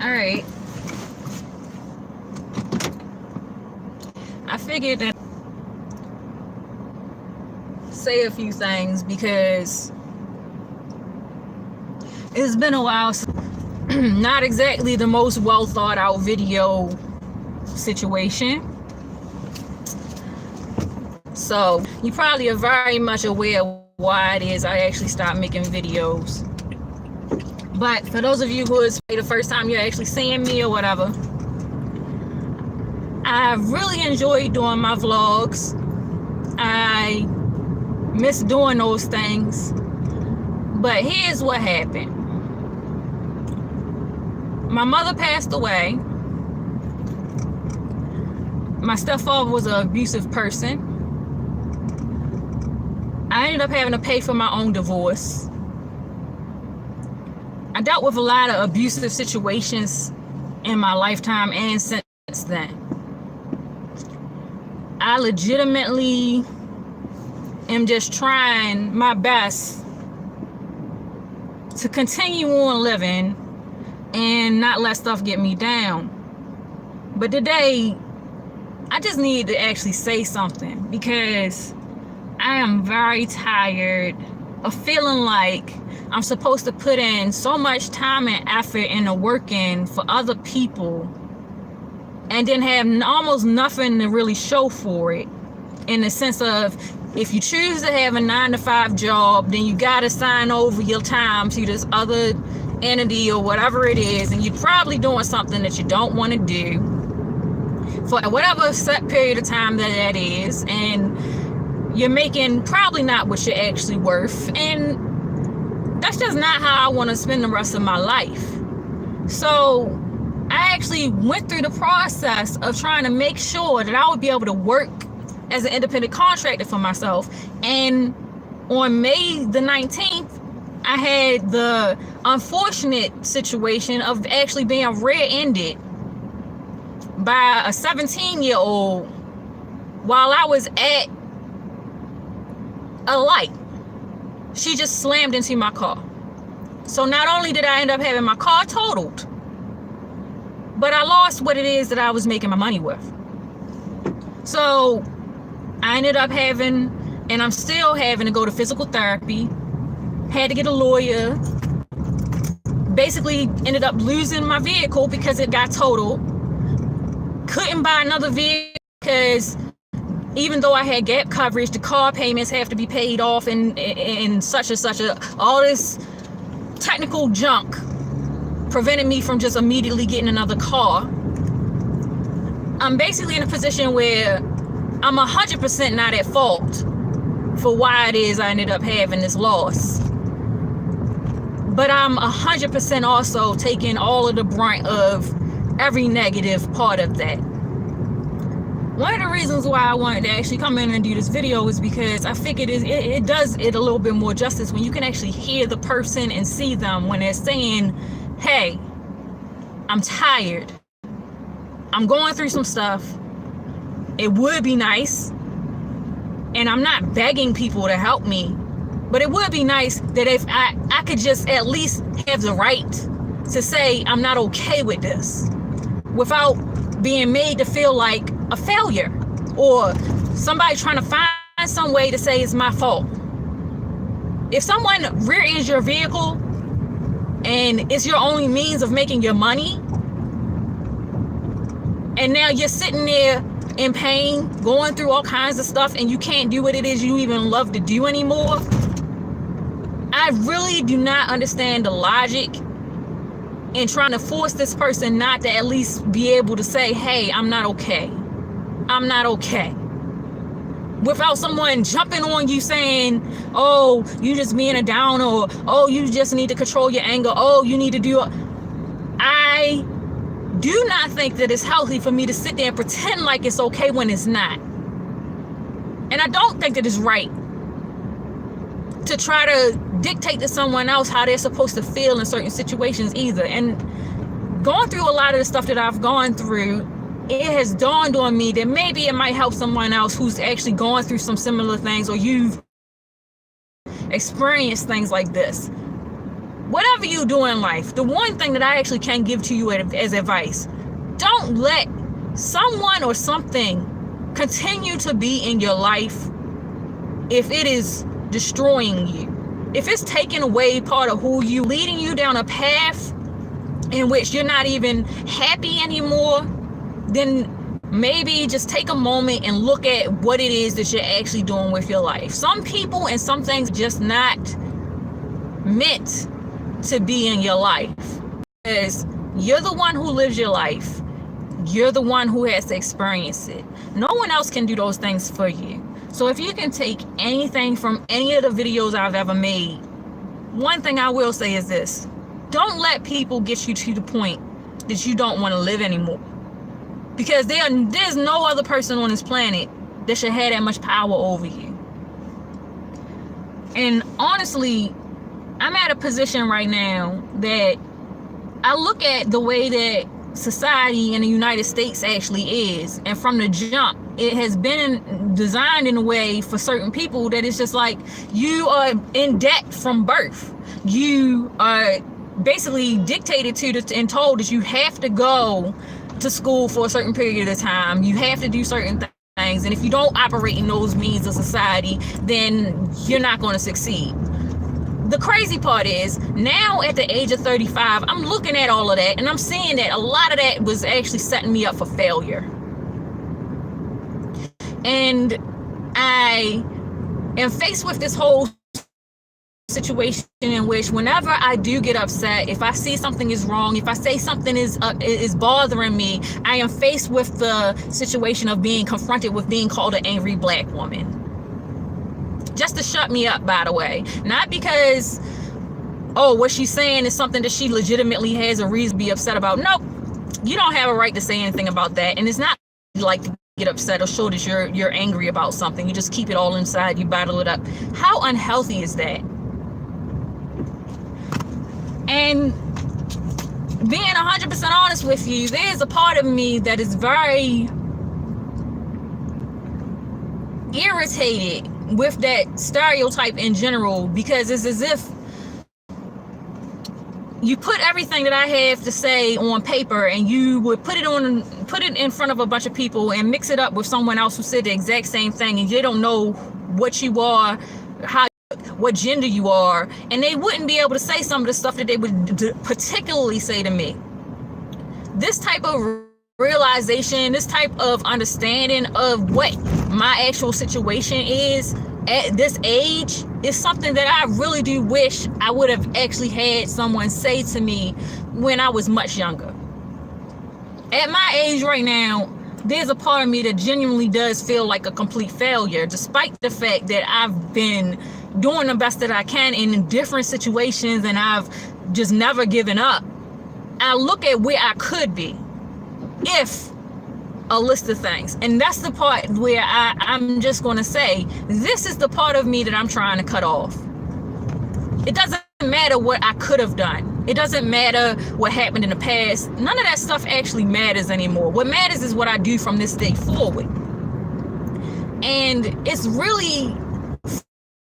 All right. I figured that say a few things because it's been a while since not exactly the most well thought out video situation. So you probably are very much aware of why it is I actually stopped making videos. But for those of you who is the first time you're actually seeing me or whatever, I really enjoy doing my vlogs. I miss doing those things. But here's what happened. My mother passed away. My stepfather was an abusive person. I ended up having to pay for my own divorce. I dealt with a lot of abusive situations in my lifetime and since then. I legitimately am just trying my best to continue on living and not let stuff get me down. But today, I just need to actually say something because I am very tired of feeling like I'm supposed to put in so much time and effort into working for other people and then have almost nothing to really show for it, in the sense of, if you choose to have a 9-to-5 job, then you got to sign over your time to this other entity or whatever it is, and you're probably doing something that you don't want to do for whatever set period of time that is, and you're making probably not what you're actually worth, and that's just not how I want to spend the rest of my life. So I actually went through the process of trying to make sure that I would be able to work as an independent contractor for myself. And on May the 19th, I had the unfortunate situation of actually being rear-ended by a 17-year-old while I was at a light. She just slammed into my car. So not only did I end up having my car totaled, but I lost what it is that I was making my money with. So I ended up having, and I'm still having, to go to physical therapy, had to get a lawyer, basically ended up losing my vehicle because it got totaled. Couldn't buy another vehicle because even though I had gap coverage, the car payments have to be paid off and such and such. All this technical junk prevented me from just immediately getting another car. I'm basically in a position where I'm 100% not at fault for why it is I ended up having this loss. But I'm 100% also taking all of the brunt of every negative part of that. One of the reasons why I wanted to actually come in and do this video is because I figured it does it a little bit more justice when you can actually hear the person and see them when they're saying, hey, I'm tired. I'm going through some stuff. It would be nice, and I'm not begging people to help me, but it would be nice that if I could just at least have the right to say I'm not okay with this without being made to feel like a failure or somebody trying to find some way to say it's my fault. If someone rear-ends your vehicle and it's your only means of making your money, and now you're sitting there in pain, going through all kinds of stuff, and you can't do what it is you even love to do anymore, I really do not understand the logic in trying to force this person not to at least be able to say, hey, I'm not okay. I'm not okay. Without someone jumping on you saying, oh, you just being a down, or oh, you just need to control your anger. Oh, you need to do. I do not think that it's healthy for me to sit there and pretend like it's okay when it's not. And I don't think that it's right to try to dictate to someone else how they're supposed to feel in certain situations either. And going through a lot of the stuff that I've gone through, it has dawned on me that maybe it might help someone else who's actually going through some similar things, or you've experienced things like this. whatever you do in life, the one thing that I actually can give to you as advice, don't let someone or something continue to be in your life if it is destroying you. If it's taking away part of who you, leading you down a path in which you're not even happy anymore, then maybe just take a moment and look at what it is that you're actually doing with your life. Some people and some things just not meant to be in your life, because you're the one who lives your life. You're the one who has to experience it. No one else can do those things for you. So if you can take anything from any of the videos I've ever made, one thing I will say is this: don't let people get you to the point that you don't want to live anymore. Because there's no other person on this planet that should have that much power over you. And honestly, I'm at a position right now that I look at the way that society in the United States actually is, and from the jump, it has been designed in a way for certain people that it's just like you are in debt from birth. You are basically dictated to and told that you have to go to school for a certain period of time. You have to do certain things, and if you don't operate in those means of society, then you're not going to succeed. The crazy part is, now at the age of 35, I'm looking at all of that and I'm seeing that a lot of that was actually setting me up for failure. And I am faced with this whole situation in which whenever I do get upset, if I see something is wrong, if I say something is bothering me, I am faced with the situation of being confronted with being called an angry black woman. Just to shut me up, by the way. Not because, oh, what she's saying is something that she legitimately has a reason to be upset about. Nope. You don't have a right to say anything about that. And it's not like to get upset or show that you're angry about something. You just keep it all inside. You bottle it up. How unhealthy is that? And being 100% honest with you, there's a part of me that is very irritated with that stereotype in general, because it's as if you put everything that I have to say on paper and you would put it in front of a bunch of people and mix it up with someone else who said the exact same thing, and they don't know what you are, what gender you are, and they wouldn't be able to say some of the stuff that they would particularly say to me. This type of realization, this type of understanding of what my actual situation is at this age is something that I really do wish I would have actually had someone say to me when I was much younger. At my age right now, there's a part of me that genuinely does feel like a complete failure, despite the fact that I've been doing the best that I can in different situations and I've just never given up. I look at where I could be if a list of things, and that's the part where I'm just going to say, this is the part of me that I'm trying to cut off. It doesn't matter what I could have done. It doesn't matter what happened in the past. None of that stuff actually matters anymore. What matters is what I do from this day forward. And it's really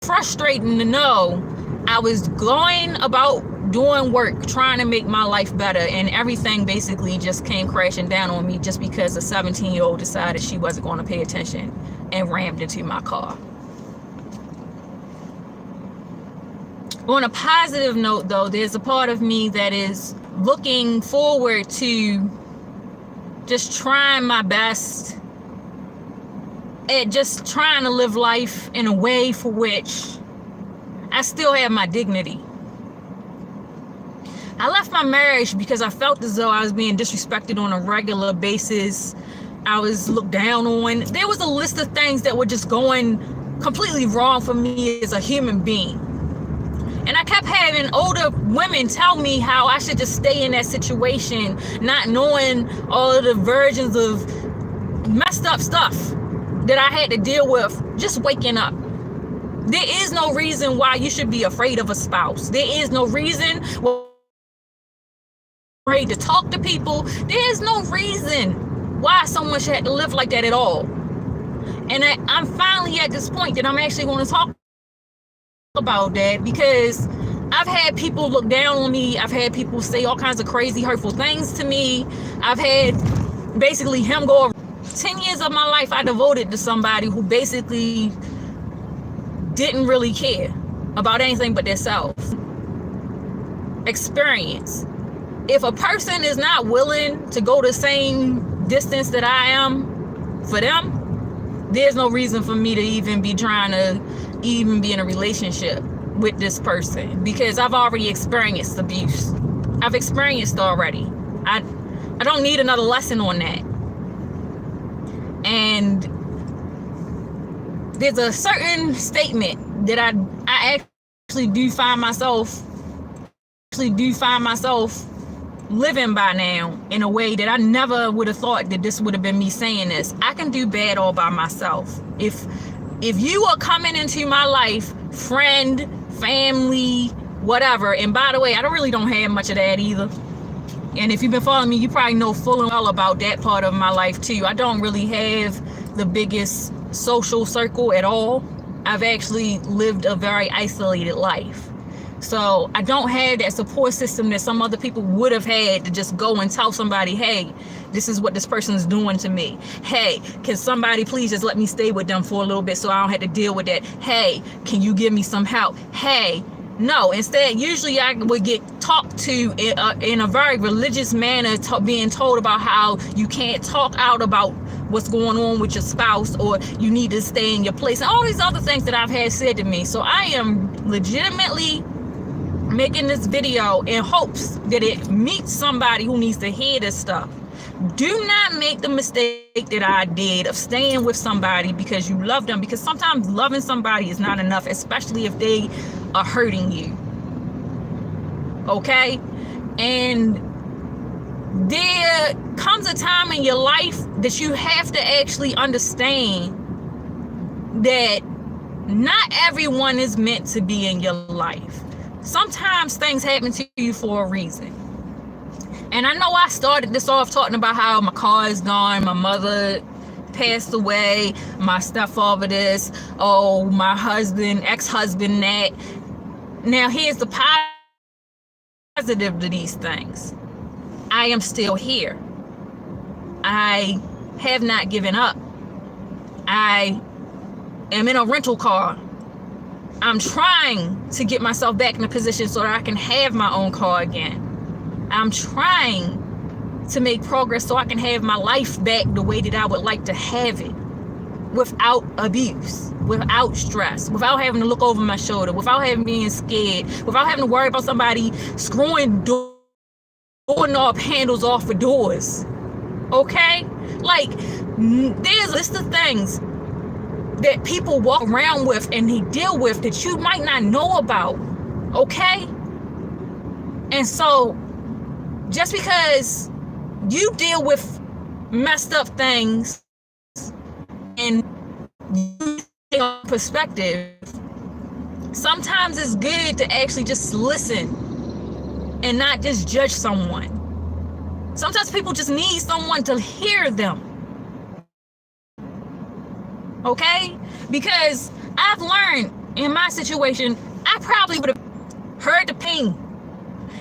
frustrating to know I was going about doing work, trying to make my life better, and everything basically just came crashing down on me just because a 17-year-old decided she wasn't going to pay attention and rammed into my car. On a positive note, though, there's a part of me that is looking forward to just trying my best at just trying to live life in a way for which I still have my dignity. I left my marriage because I felt as though I was being disrespected on a regular basis. I was looked down on. There was a list of things that were just going completely wrong for me as a human being. And I kept having older women tell me how I should just stay in that situation, not knowing all of the versions of messed up stuff that I had to deal with just waking up. There is no reason why you should be afraid of a spouse. There is no reason afraid to talk to people. There is no reason why someone should have to live like that at all. And I'm finally at this point that I'm actually going to talk about that, because I've had people look down on me. I've had people say all kinds of crazy, hurtful things to me. I've had basically him go 10 years of my life I devoted to somebody who basically didn't really care about anything but themselves. Experience. If a person is not willing to go the same distance that I am for them, there's no reason for me to even be trying to even be in a relationship with this person, because I've already experienced abuse. I've experienced already. I don't need another lesson on that. And there's a certain statement that I actually do find myself living by now in a way that I never would have thought that this would have been me saying this. I can do bad all by myself. If you are coming into my life, friend, family, whatever, and by the way, I really don't have much of that either. And if you've been following me, you probably know full and well about that part of my life too. I don't really have the biggest social circle at all. I've actually lived a very isolated life. So I don't have that support system that some other people would have had to just go and tell somebody, hey, this is what this person is doing to me. Hey, can somebody please just let me stay with them for a little bit so I don't have to deal with that? Hey, can you give me some help? Hey, no. Instead, usually I would get talked to in a very religious manner, being told about how you can't talk out about what's going on with your spouse, or you need to stay in your place, and all these other things that I've had said to me. So I am legitimately making this video in hopes that it meets somebody who needs to hear this stuff. Do not make the mistake that I did of staying with somebody because you love them, because sometimes loving somebody is not enough, especially if they are hurting you. Okay? And there comes a time in your life that you have to actually understand that not everyone is meant to be in your life. Sometimes things happen to you for a reason. And I know I started this off talking about how my car is gone, my mother passed away, my stepfather this, oh, my husband, ex-husband that. Now here's the positive to these things. I am still here. I have not given up. I am in a rental car. I'm trying to get myself back in a position so that I can have my own car again. I'm trying to make progress so I can have my life back the way that I would like to have it, without abuse, without stress, without having to look over my shoulder, without having being scared, without having to worry about somebody screwing doorknob handles off of doors. Okay? Like, there's a list of things that people walk around with and they deal with that you might not know about. Okay? And so just because you deal with messed up things and you take a perspective, sometimes it's good to actually just listen and not just judge someone. Sometimes people just need someone to hear them. Okay? Because I've learned in my situation, I probably would have heard the pain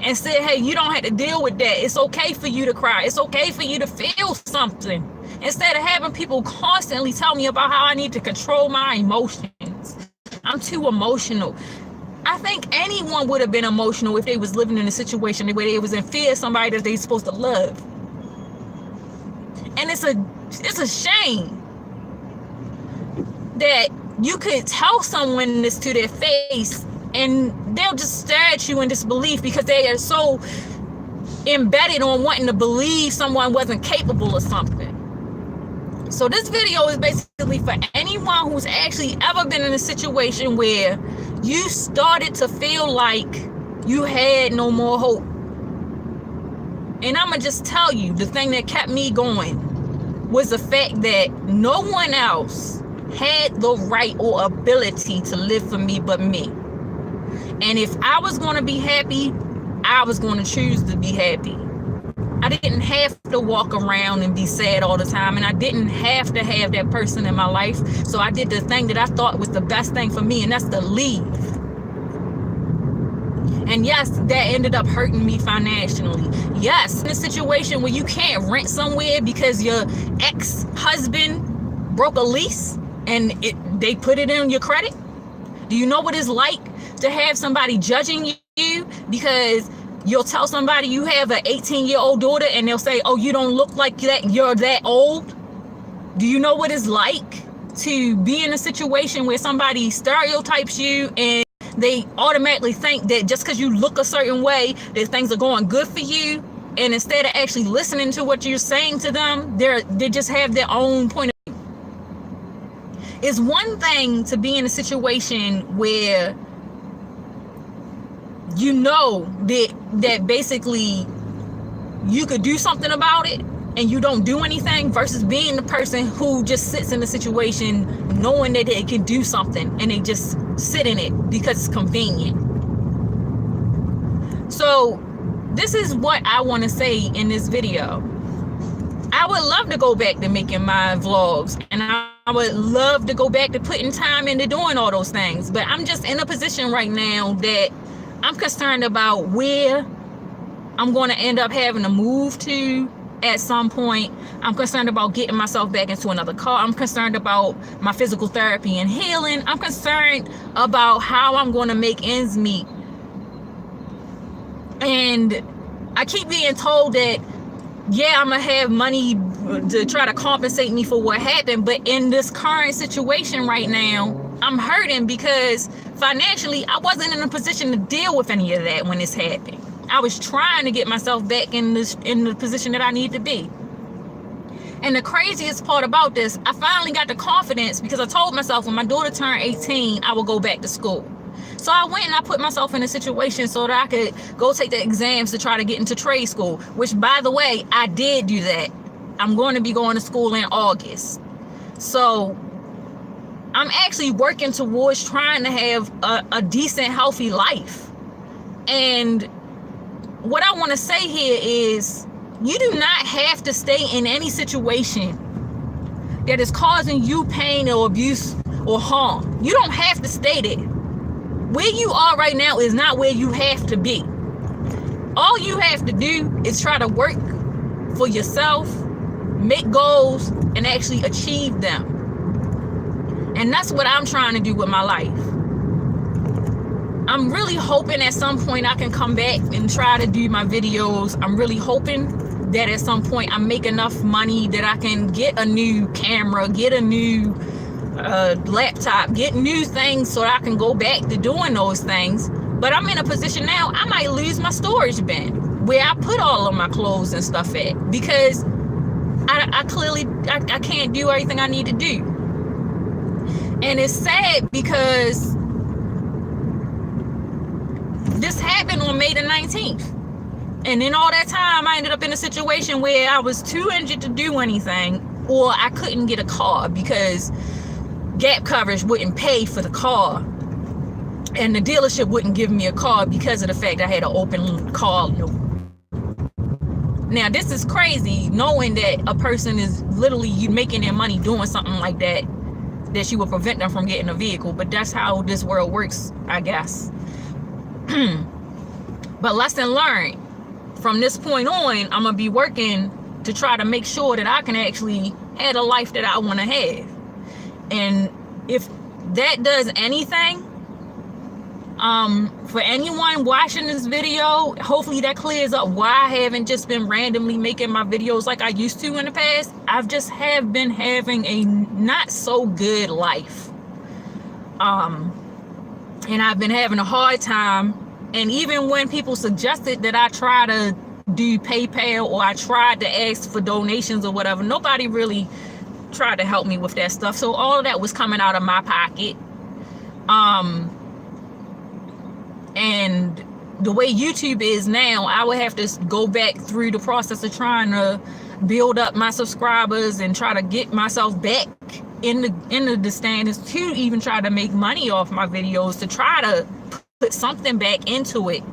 and said, hey, you don't have to deal with that. It's okay for you to cry. It's okay for you to feel something. Instead of having people constantly tell me about how I need to control my emotions. I'm too emotional. I think anyone would have been emotional if they was living in a situation where they was in fear of somebody that they supposed to love. And it's a shame that you could tell someone this to their face and they'll just stare at you in disbelief because they are so embedded on wanting to believe someone wasn't capable of something. So this video is basically for anyone who's actually ever been in a situation where you started to feel like you had no more hope. And I'm gonna just tell you, the thing that kept me going was the fact that no one else had the right or ability to live for me but me. And if I was going to be happy, I was going to choose to be happy. I didn't have to walk around and be sad all the time, and I didn't have to have that person in my life. So I did the thing that I thought was the best thing for me, and that's to leave. And yes, that ended up hurting me financially. Yes, in a situation where you can't rent somewhere because your ex-husband broke a lease and they put it in your credit. Do you know what it's like to have somebody judging you because you'll tell somebody you have an 18-year-old daughter and they'll say, oh, you don't look like that, you're that old? Do you know what it's like to be in a situation where somebody stereotypes you and they automatically think that just because you look a certain way that things are going good for you, and instead of actually listening to what you're saying to them, they just have their own point of view. It's one thing to be in a situation where you know that basically you could do something about it and you don't do anything, versus being the person who just sits in the situation knowing that they can do something and they just sit in it because it's convenient. So this is what I want to say in this video. I would love to go back to making my vlogs, and I would love to go back to putting time into doing all those things, but I'm just in a position right now that I'm concerned about where I'm going to end up having to move to at some point. I'm concerned about getting myself back into another car. I'm concerned about my physical therapy and healing. I'm concerned about how I'm going to make ends meet. And I keep being told that, yeah, I'm going to have money to try to compensate me for what happened. But in this current situation right now, I'm hurting because financially, I wasn't in a position to deal with any of that when this happened. I was trying to get myself back in the position that I need to be. And the craziest part about this, I finally got the confidence because I told myself when my daughter turned 18, I would go back to school. So I went and I put myself in a situation so that I could go take the exams to try to get into trade school, which, by the way, I did do that. I'm going to be going to school in August. So I'm actually working towards trying to have a decent, healthy life. And what I want to say here is, you do not have to stay in any situation that is causing you pain or abuse or harm. You don't have to stay there. Where you are right now is not where you have to be. All you have to do is try to work for yourself, make goals, and actually achieve them. And that's what I'm trying to do with my life. I'm really hoping at some point I can come back and try to do my videos. I'm really hoping that at some point I make enough money that I can get a new camera, get a new laptop, get new things so that I can go back to doing those things. But I'm in a position now, I might lose my storage bin where I put all of my clothes and stuff at, because I clearly can't do everything I need to do. And it's sad because this happened on May the 19th. And in all that time, I ended up in a situation where I was too injured to do anything, or I couldn't get a car because Gap coverage wouldn't pay for the car. And the dealership wouldn't give me a car because of the fact I had an open car note. Now, this is crazy, knowing that a person is literally making their money doing something like that, that you will prevent them from getting a vehicle. But that's how this world works, I guess. But lesson learned. From this point on, I'm going to be working to try to make sure that I can actually have a life that I want to have. And if that does anything, for anyone watching this video, hopefully that clears up why I haven't just been randomly making my videos like I used to in the past. I've just have been having a not so good life. And I've been having a hard time. And even when people suggested that I try to do PayPal, or I tried to ask for donations or whatever, nobody really tried to help me with that stuff. So all of that was coming out of my pocket. And the way YouTube is now, I would have to go back through the process of trying to build up my subscribers and try to get myself back in the standards to even try to make money off my videos, to try to put something back into it